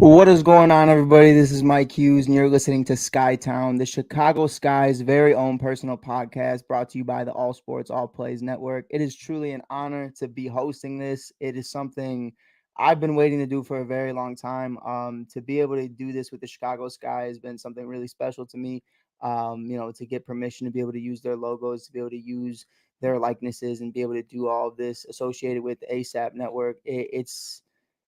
What is going on, everybody? This is Mike Hughes, and you're listening to Skytown, the Chicago Sky's very own personal podcast brought to you by the All Sports, All Plays Network. It is truly an honor to be hosting this. It is something I've been waiting to do for a very long time. To be able to do this with the Chicago Sky has been something really special to me. To get permission to be able to use their logos, to be able to use their likenesses, and be able to do all of this associated with the ASAP network.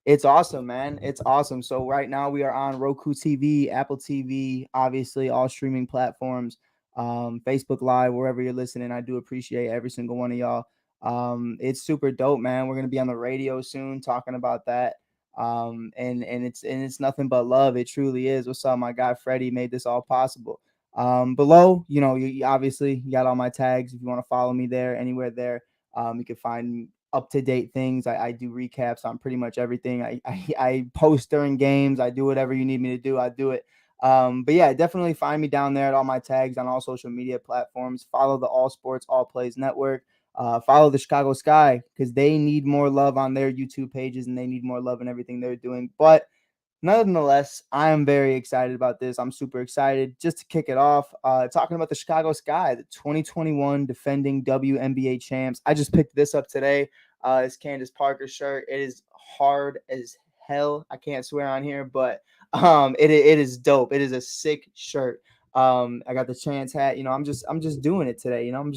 It's awesome, man. It's awesome. So right now we are on Roku TV, Apple TV, obviously all streaming platforms, Facebook Live, wherever you're listening. I do appreciate every single one of y'all. It's super dope, man. We're gonna be on the radio soon talking about that. And it's nothing but love. It truly is. What's up, my guy Freddie made this all possible. Below, you obviously you got all my tags. If you want to follow me there, anywhere there, you can find up-to-date things. I do recaps on pretty much everything. I post during games. I do whatever you need me to do. I do it. But yeah, definitely find me down there at all my tags on all social media platforms. Follow the All Sports, All Plays Network. Follow the Chicago Sky because they need more love on their YouTube pages and they need more love in everything they're doing. But nonetheless, I am very excited about this. I'm super excited just to kick it off. Talking about the Chicago Sky, the 2021 defending WNBA champs. I just picked this up today. It's Candace Parker shirt. It is hard as hell. I can't swear on here, but it is dope. It is a sick shirt. I got the Chance hat. I'm just doing it today. I'm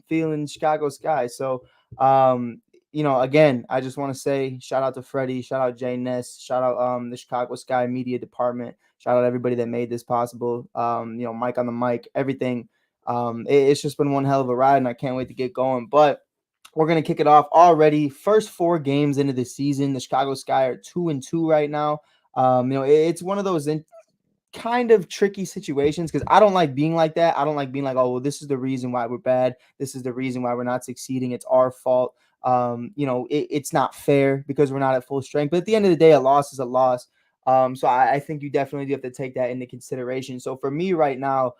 feeling Chicago Sky. So again, I just want to say shout out to Freddie, shout out Jay Ness, shout out the Chicago Sky Media Department, shout out everybody that made this possible. Mike on the mic, everything. It's just been one hell of a ride, and I can't wait to get going. But we're gonna kick it off already. First 4 games into the season, the Chicago Sky are 2-2 right now. It's one of those kind of tricky situations because I don't like being like that. I don't like being like, oh, well, this is the reason why we're bad. This is the reason why we're not succeeding. It's our fault. It's not fair because we're not at full strength. But at the end of the day, a loss is a loss. So I think you definitely do have to take that into consideration. So for me right now,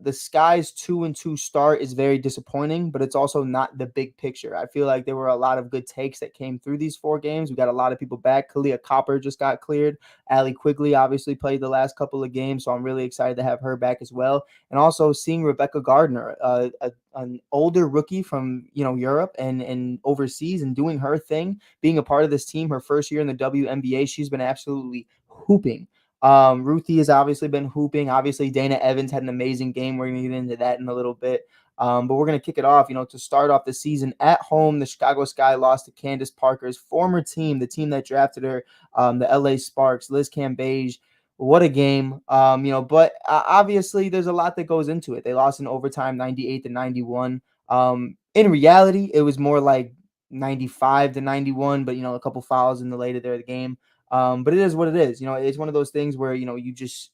the Sky's 2-2 start is very disappointing, but it's also not the big picture. I feel like there were a lot of good takes that came through these 4 games. We got a lot of people back. Kalia Copper just got cleared. Allie Quigley obviously played the last couple of games, so I'm really excited to have her back as well. And also seeing Rebecca Gardner, an older rookie from Europe and overseas, and doing her thing, being a part of this team. Her first year in the WNBA, she's been absolutely hooping. Ruthie has obviously been hooping. Obviously, Dana Evans had an amazing game. We're going to get into that in a little bit. But we're going to kick it off. To start off the season at home, the Chicago Sky lost to Candace Parker's former team, the team that drafted her, the LA Sparks, Liz Cambage. What a game. But obviously there's a lot that goes into it. They lost in overtime 98-91. In reality, it was more like 95-91, but a couple fouls in the later there of the game. But it is what it is. It's one of those things where, you just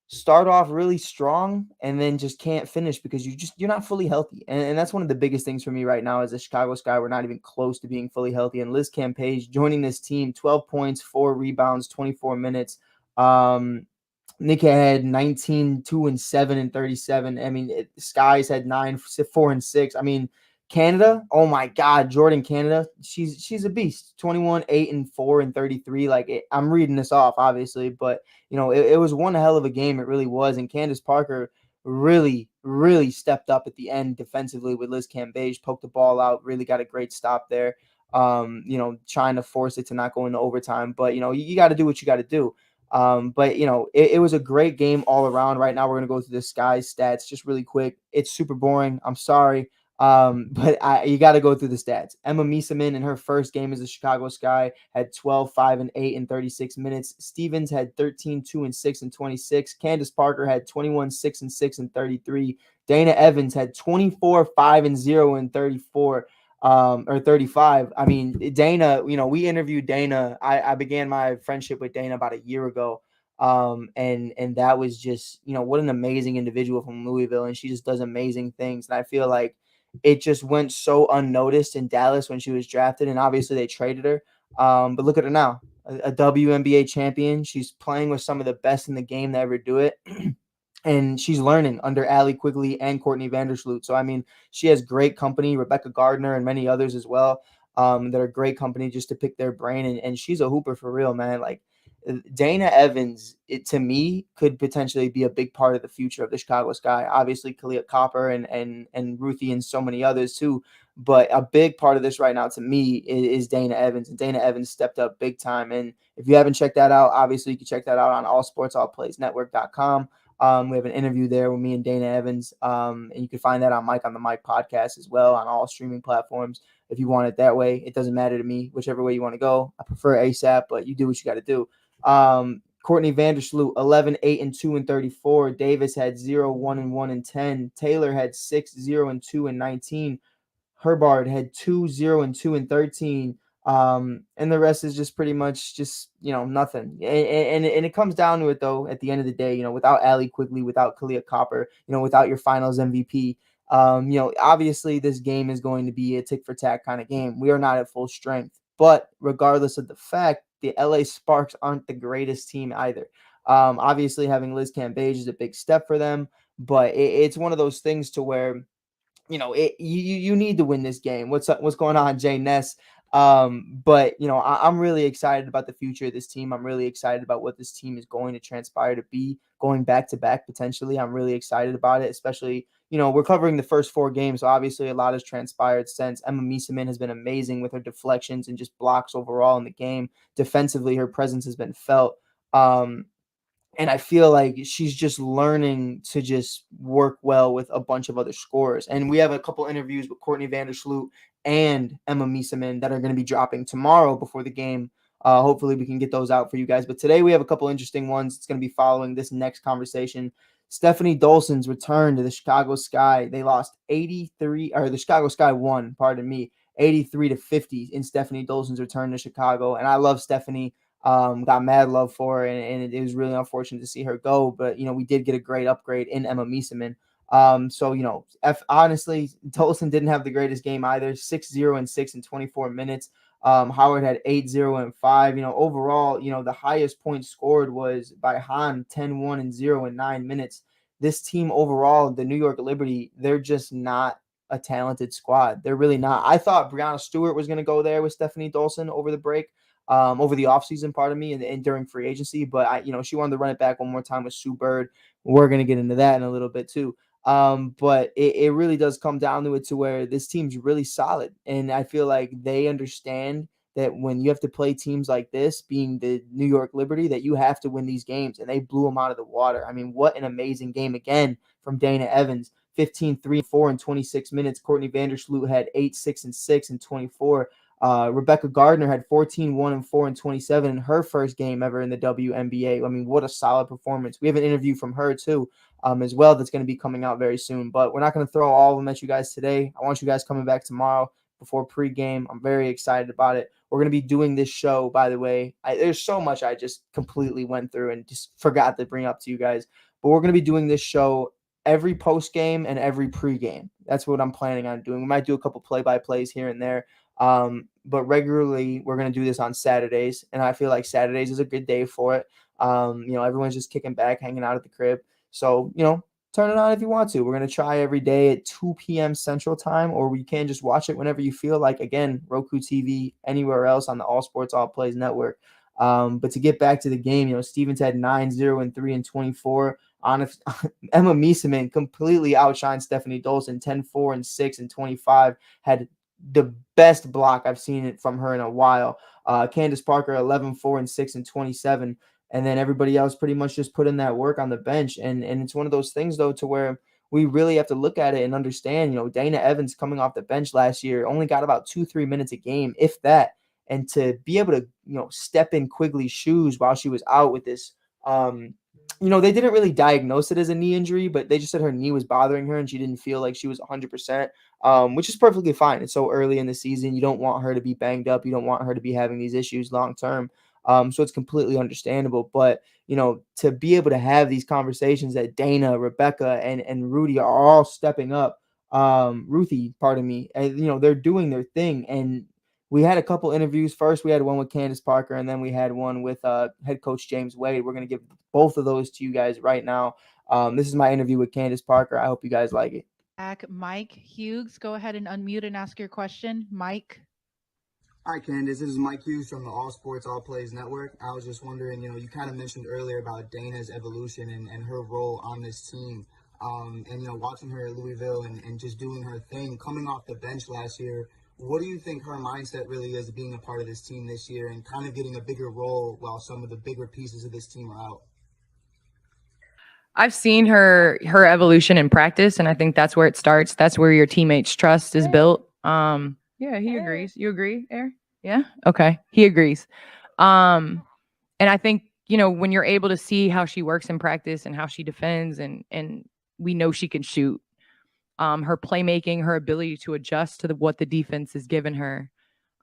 start off really strong and then just can't finish because you're not fully healthy. And that's one of the biggest things for me right now as a Chicago Sky. We're not even close to being fully healthy. And Liz Campage joining this team, 12 points, 4 rebounds, 24 minutes. Nika had 19, 2 and 7 and 37. I mean, Skies had 9, 4 and 6. I mean, Canada, oh my God, Jordan Canada, she's a beast. 21, 8 and 4 and 33. I'm reading this off, obviously, but it was one hell of a game. It really was. And Candace Parker really, really stepped up at the end defensively with Liz Cambage, poked the ball out, really got a great stop there. Trying to force it to not go into overtime, but you got to do what you got to do. But it was a great game all around. Right now, we're going to go through the Sky's stats just really quick. It's super boring. I'm sorry. But you got to go through the stats. Emma Mieseman in her first game as a Chicago Sky had 12, 5 and 8 in 36 minutes. Stevens had 13, 2 and 6 and 26. Candace Parker had 21, 6 and 6 and 33. Dana Evans had 24, 5 and 0 and 34. Or 35. I mean, Dana, we interviewed Dana. I began my friendship with Dana about a year ago. And that was just, what an amazing individual from Louisville. And she just does amazing things. And I feel like it just went so unnoticed in Dallas when she was drafted. And obviously they traded her. But look at her now, a WNBA champion. She's playing with some of the best in the game that ever do it. And she's learning under Allie Quigley and Courtney Vandersloot. So, I mean, she has great company, Rebecca Gardner and many others as well. that are great company just to pick their brain. And she's a hooper for real, man. Like Dana Evans, it to me could potentially be a big part of the future of the Chicago Sky. Obviously, Kalia Copper and Ruthie and so many others too. But a big part of this right now to me is Dana Evans, and Dana Evans stepped up big time. And if you haven't checked that out, obviously you can check that out on allsportsallplaysnetwork.com. We have an interview there with me and Dana Evans, and you can find that on Mike on the Mike podcast as well on all streaming platforms. If you want it that way, it doesn't matter to me, whichever way you want to go. I prefer ASAP, but you do what you got to do. Courtney Vandersloot, 11, 8, and 2 and 34. Davis had 0, 1, and 1 and 10. Taylor had 6, 0, and 2 and 19. Herbard had 2, 0, and 2 and 13. And the rest is just pretty much just, nothing. And it comes down to it, though, at the end of the day, without Allie Quigley, without Kalia Copper, without your finals MVP, obviously this game is going to be a tick for tack kind of game. We are not at full strength. But regardless of the fact, the LA Sparks aren't the greatest team either. Obviously, having Liz Cambage is a big step for them, but it's one of those things to where you need to win this game. What's up? What's going on, Jay Ness? But I'm really excited about the future of this team. I'm really excited about what this team is going to transpire to be going back to back potentially. I'm really excited about it, especially we're covering the first 4 games, so obviously a lot has transpired since. Emma Mieseman has been amazing with her deflections and just blocks overall in the game. Defensively, her presence has been felt. And I feel like she's just learning to just work well with a bunch of other scorers. And we have a couple interviews with Courtney Vandersloot and Emma Mieseman that are going to be dropping tomorrow before the game. Hopefully we can get those out for you guys. But today we have a couple interesting ones. It's going to be following this next conversation. Stephanie Dolson's return to the Chicago Sky. They lost 83, or the Chicago Sky won, pardon me, 83-50 in Stephanie Dolson's return to Chicago. And I love Stephanie. Got mad love for her, and it was really unfortunate to see her go. But we did get a great upgrade in Emma Mieseman. So honestly, Dolson didn't have the greatest game either. 6-0 and 6 in 24 minutes. Howard had 8-0 and 5. Overall, the highest point scored was by Han, 10-1 and 0 in 9 minutes. This team overall, the New York Liberty, they're just not a talented squad. They're really not. I thought Brianna Stewart was going to go there with Stephanie Dolson over the break. Over the offseason, pardon me, and during free agency. But she wanted to run it back one more time with Sue Bird. We're going to get into that in a little bit too. But it really does come down to it to where this team's really solid. And I feel like they understand that when you have to play teams like this, being the New York Liberty, that you have to win these games. And they blew them out of the water. I mean, what an amazing game again from Dana Evans. 15, 3, 4 in 26 minutes. Courtney Vandersloot had 8, 6, and 6 in 24. Rebecca Gardner had 14, 1, and 4 and 27 in her first game ever in the WNBA. I mean, what a solid performance. We have an interview from her too, as well, that's going to be coming out very soon. But we're not going to throw all of them at you guys today. I want you guys coming back tomorrow before pregame. I'm very excited about it. We're going to be doing this show, by the way. There's so much I just completely went through and just forgot to bring up to you guys. But we're going to be doing this show every post game and every pregame. That's what I'm planning on doing. We might do a couple play-by-plays here and there. But regularly we're going to do this on Saturdays, and I feel like Saturdays is a good day for it. Everyone's just kicking back, hanging out at the crib. So, turn it on if you want to. We're going to try every day at 2 p.m. Central Time, or we can just watch it whenever you feel like. Again, Roku TV, anywhere else on the All Sports All Plays network. But to get back to the game, Stevens had 9-0 and 3 and 24. Emma Mieseman completely outshined Stephanie Dolson, 10-4 and 6 and 25. Had the best block I've seen it from her in a while. Candace Parker, 11-4 and 6 and 27. And then everybody else pretty much just put in that work on the bench. And it's one of those things, though, to where we really have to look at it and understand, Dana Evans coming off the bench last year only got about 2-3 minutes a game, if that. And to be able to, step in Quigley's shoes while she was out with this, they didn't really diagnose it as a knee injury, but they just said her knee was bothering her and she didn't feel like she was 100%, which is perfectly fine. It's so early in the season. You don't want her to be banged up. You don't want her to be having these issues long term. So it's completely understandable. But, to be able to have these conversations that Dana, Rebecca, and Rudy are all stepping up, Ruthie, pardon me, and, they're doing their thing. And we had a couple interviews. First, we had one with Candace Parker, and then we had one with head coach James Wade. We're going to give both of those to you guys right now. This is my interview with Candace Parker. I hope you guys like it. Mike Hughes, go ahead and unmute and ask your question. Mike. Hi, Candace. This is Mike Hughes from the All Sports All Plays Network. I was just wondering, you kind of mentioned earlier about Dana's evolution and her role on this team. And, watching her at Louisville and just doing her thing, coming off the bench last year, what do you think her mindset really is being a part of this team this year and kind of getting a bigger role while some of the bigger pieces of this team are out? I've seen her evolution in practice, and I think that's where it starts. That's where your teammates' trust is built. Yeah, he agrees. You agree, Air? Yeah. Okay, he agrees. Um, and I think when you're able to see how she works in practice and how she defends, and we know she can shoot. Her playmaking, her ability to adjust to what the defense has given her.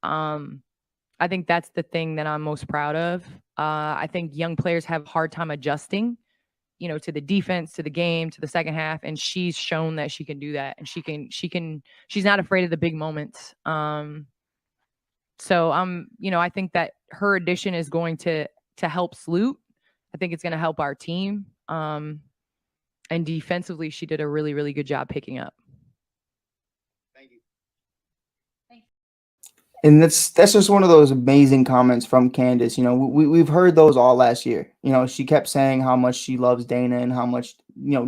Um, I think that's the thing that I'm most proud of. I think young players have a hard time adjusting to the defense, to the game, to the second half. And she's shown that she can do that. And she's not afraid of the big moments. So I think that her addition is going to help Sloot. I think it's going to help our team. And defensively, she did a really, really good job picking up. And that's just one of those amazing comments from Candace. We've heard those all last year. She kept saying how much she loves Dana and how much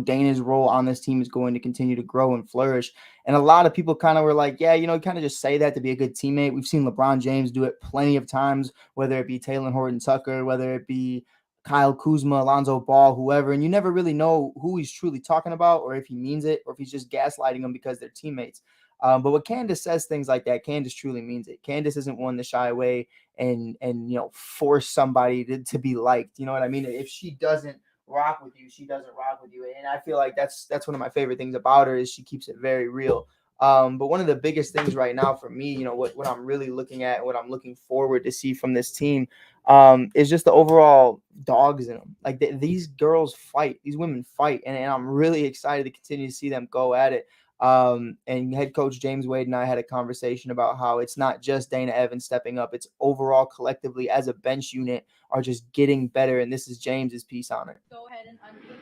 Dana's role on this team is going to continue to grow and flourish. And a lot of people kind of were like, yeah, kind of just say that to be a good teammate. We've seen LeBron James do it plenty of times, whether it be Taylor Horton Tucker, whether it be Kyle Kuzma, Alonzo Ball, whoever, and you never really know who he's truly talking about or if he means it or if he's just gaslighting them because they're teammates. But when Candace says things like that, Candace truly means it. Candace isn't one to shy away and force somebody to be liked. You know what I mean? If she doesn't rock with you, she doesn't rock with you. And I feel like that's one of my favorite things about her is she keeps it very real. But one of the biggest things right now for me, what I'm really looking at, what I'm looking forward to see from this team, is just the overall dogs in them. Like these girls fight, these women fight, and I'm really excited to continue to see them go at it. And head coach James Wade and I had a conversation about how it's not just Dana Evans stepping up, it's overall collectively as a bench unit are just getting better. And this is James's piece on it. Go ahead and unmute.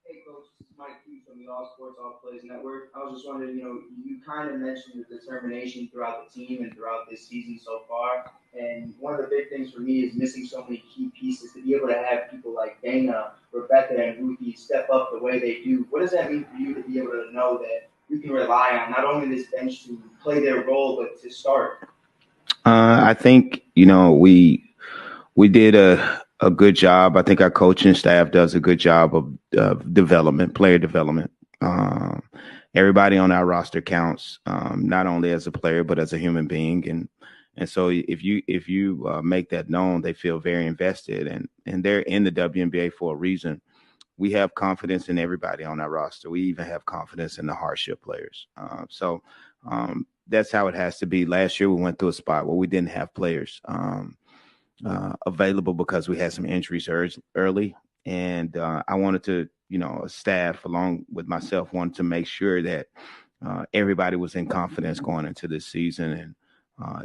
Hey, Coach, this is Mike Hughes from the All Sports All Plays Network. I was just wondering, you kind of mentioned the determination throughout the team and throughout this season so far. And one of the big things for me is missing so many key pieces to be able to have people like Dana, Rebecca, and Ruthie step up the way they do. What does that mean for you to be able to know that you can rely on not only this bench to play their role, but to start? I think we did a good job. I think our coaching staff does a good job of development, player development. Everybody on our roster counts, not only as a player but as a human being, and so if you make that known, they feel very invested, and they're in the WNBA for a reason. We have confidence in everybody on our roster. We even have confidence in the hardship players. So that's how it has to be. Last year we went through a spot where we didn't have players. Available because we had some injuries early. And I wanted to, staff along with myself wanted to make sure that everybody was in confidence going into this season. And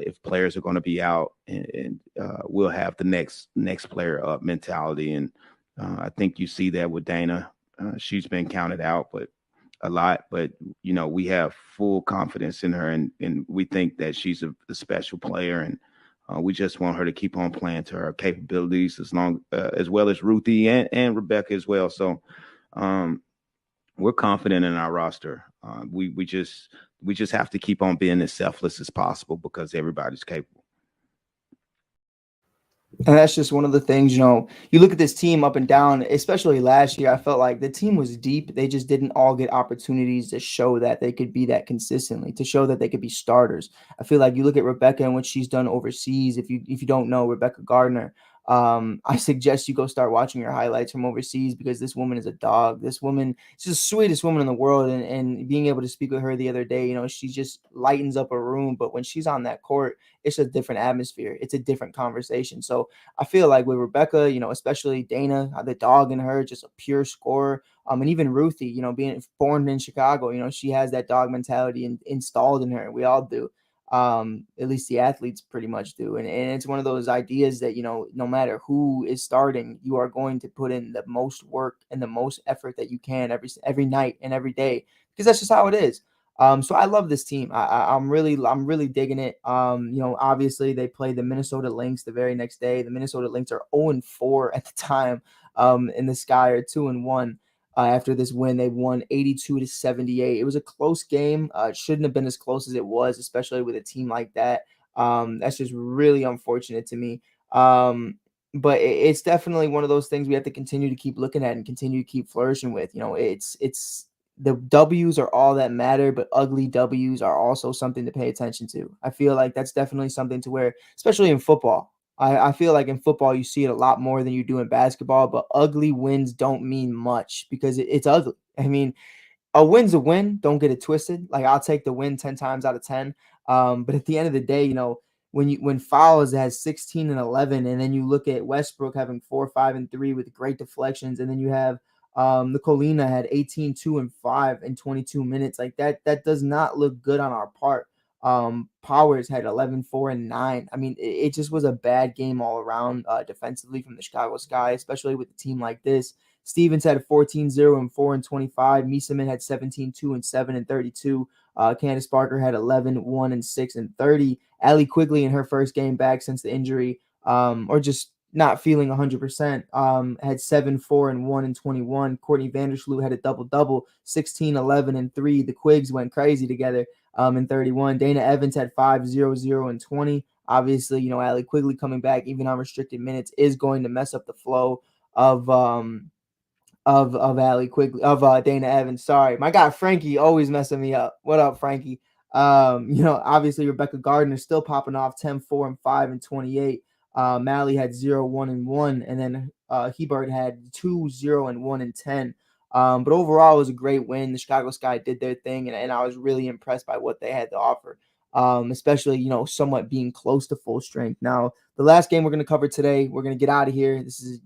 if players are going to be out, and we'll have the next player up mentality. And I think you see that with Dana. She's been counted out, but a lot. But we have full confidence in her, and we think that she's a special player, and we just want her to keep on playing to her capabilities as well as Ruthie and Rebecca as well. So um, we're confident in our roster. We just have to keep on being as selfless as possible because everybody's capable. And that's just one of the things, you look at this team up and down, especially last year, I felt like the team was deep. They just didn't all get opportunities to show that they could be that consistently, to show that they could be starters. I feel like you look at Rebecca and what she's done overseas. If you don't know Rebecca Gardner, I suggest you go start watching her highlights from overseas because this woman is a dog. This woman, she's the sweetest woman in the world. And being able to speak with her the other day, she just lightens up a room. But when she's on that court, it's a different atmosphere. It's a different conversation. So I feel like with Rebecca, especially Dana, the dog in her, just a pure scorer. And even Ruthie, being born in Chicago, she has that dog mentality installed in her. We all do. At least the athletes pretty much do. And it's one of those ideas that, no matter who is starting, you are going to put in the most work and the most effort that you can every night and every day, because that's just how it is. So I love this team. I'm really digging it. Obviously they played the Minnesota Lynx the very next day. The Minnesota Lynx are 0-4 at the time. And the Sky are 2-1. After this win, they won 82-78. It was a close game. It shouldn't have been as close as it was, especially with a team like that. That's just really unfortunate to me. But it's definitely one of those things we have to continue to keep looking at and continue to keep flourishing with. It's the W's are all that matter, but ugly W's are also something to pay attention to. I feel like that's definitely something to where, especially in football. I feel like in football you see it a lot more than you do in basketball, but ugly wins don't mean much because it's ugly. I mean, a win's a win. Don't get it twisted. Like I'll take the win 10 times out of 10. But at the end of the day, when Fowles has 16 and 11, and then you look at Westbrook having 4, 5, and 3 with great deflections, and then you have Nicolina had 18, 2, and 5 in 22 minutes. Like that does not look good on our part. Powers had 11, 4, and 9. I mean, it just was a bad game all around defensively from the Chicago Sky, especially with a team like this. Stevens had 14, 0, and 4 and 25. Mieseman had 17, 2, and 7 and 32. Candace Parker had 11, 1, and 6 and 30. Allie Quigley in her first game back since the injury, or just not feeling 100%, had 7, 4, and 1 and 21. Courtney Vandersloot had a double-double, 16, 11, and 3. The Quigs went crazy together in 31. Dana Evans had 5, 0, 0, and 20. Obviously, Allie Quigley coming back, even on restricted minutes, is going to mess up the flow of Allie Quigley, of Dana Evans. Sorry, my guy Frankie always messing me up. What up, Frankie? Obviously Rebecca Gardner still popping off 10, 4, and 5 and 28. Mally had 0, 1, and 1, and then Hebert had 2, 0, and 1 and 10. But overall, it was a great win. The Chicago Sky did their thing, and I was really impressed by what they had to offer. Especially, somewhat being close to full strength. Now, the last game we're going to cover today, we're going to get out of here. This is,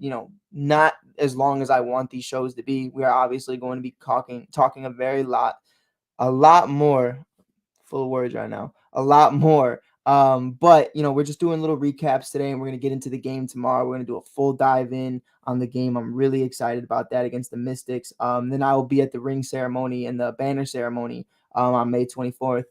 not as long as I want these shows to be. We are obviously going to be talking a lot more, full of words right now, a lot more. But we're just doing little recaps today, and we're going to get into the game tomorrow. We're going to do a full dive in on the game. I'm really excited about that against the Mystics. Then I will be at the ring ceremony and the banner ceremony on May 24th,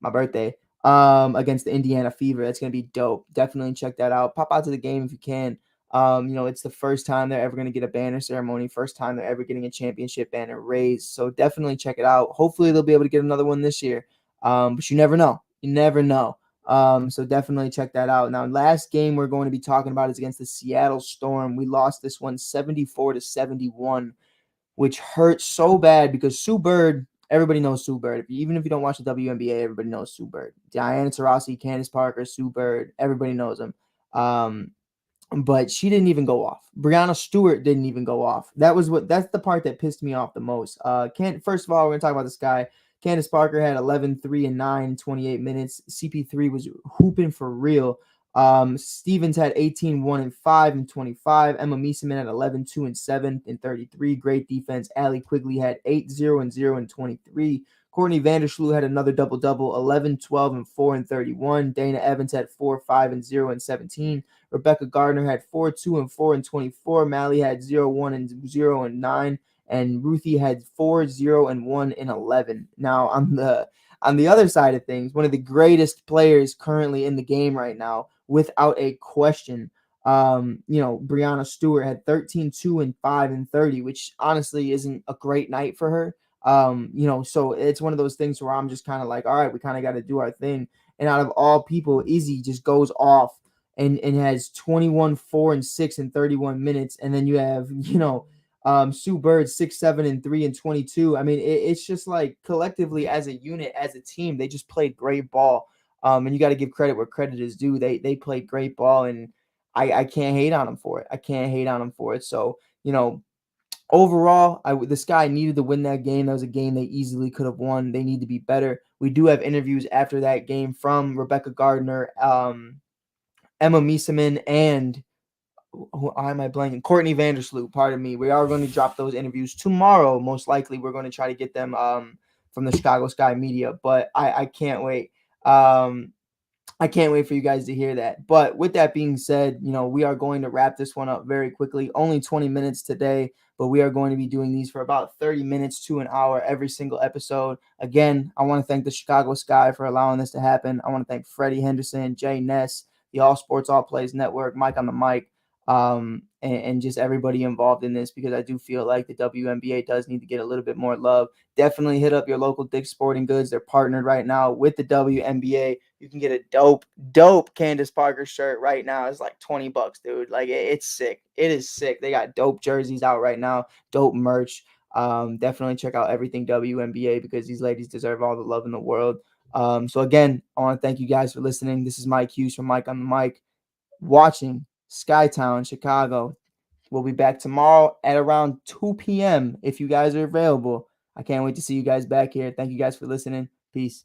my birthday, against the Indiana Fever. That's going to be dope. Definitely check that out. Pop out to the game if you can. It's the first time they're ever going to get a banner ceremony, first time they're ever getting a championship banner raised. So definitely check it out. Hopefully they'll be able to get another one this year. But you never know. You never know. So definitely check that out. Now, last game we're going to be talking about is against the Seattle Storm. We lost this one 74-71, which hurt so bad because Sue Bird, everybody knows Sue Bird. Even if you don't watch the WNBA, everybody knows Sue Bird. Diana Taurasi, Candace Parker, Sue Bird, everybody knows them. But she didn't even go off. Brianna Stewart didn't even go off. That's the part that pissed me off the most. First of all, we're gonna talk about this guy. Candace Parker had 11, 3, and 9 in 28 minutes. CP3 was hooping for real. Stevens had 18, 1, and 5 in 25. Emma Mieseman had 11, 2, and 7 in 33. Great defense. Allie Quigley had 8, 0, and 0 in 23. Courtney Vandersloot had another double-double, 11, 12, and 4 in 31. Dana Evans had 4, 5, and 0 in 17. Rebecca Gardner had 4, 2, and 4 in 24. Mally had 0, 1, and 0 and 9. And Ruthie had 4, 0, and 1 in 11. Now, on the other side of things, one of the greatest players currently in the game right now, without a question, Brianna Stewart had 13, 2, and 5 and 30, which honestly isn't a great night for her. So it's one of those things where I'm just kind of like, all right, we kind of got to do our thing. And out of all people, Izzy just goes off and has 21, 4, and 6 in 31 minutes. And then you have, Sue Bird 6, 7, and 3 and 22. I mean, it's just like collectively as a unit, as a team, they just played great ball. And you got to give credit where credit is due. They played great ball, and I can't hate on them for it. I can't hate on them for it. So, overall, the Sky needed to win that game. That was a game they easily could have won. They need to be better. We do have interviews after that game from Rebecca Gardner, Emma Mieseman, and who am I blanking? Courtney Vandersloot, pardon me. We are going to drop those interviews tomorrow. Most likely, we're going to try to get them from the Chicago Sky Media, but I can't wait. I can't wait for you guys to hear that. But with that being said, we are going to wrap this one up very quickly. Only 20 minutes today, but we are going to be doing these for about 30 minutes to an hour every single episode. Again, I want to thank the Chicago Sky for allowing this to happen. I want to thank Freddie Henderson, Jay Ness, the All Sports All Plays Network, Mike on the mic, and just everybody involved in this, because I do feel like the WNBA does need to get a little bit more love. Definitely hit up your local Dick's Sporting Goods. They're partnered right now with the WNBA. You can get a dope Candace Parker shirt right now. It's like $20, dude. Like, it's sick. It is sick. They got dope jerseys out right now, dope merch. Definitely check out everything WNBA, because these ladies deserve all the love in the world. So again, I want to thank you guys for listening. This is Mike Hughes from Mike on the Mic, watching Skytown, Chicago. We'll be back tomorrow at around 2 p.m. if you guys are available. I can't wait to see you guys back here. Thank you guys for listening. Peace.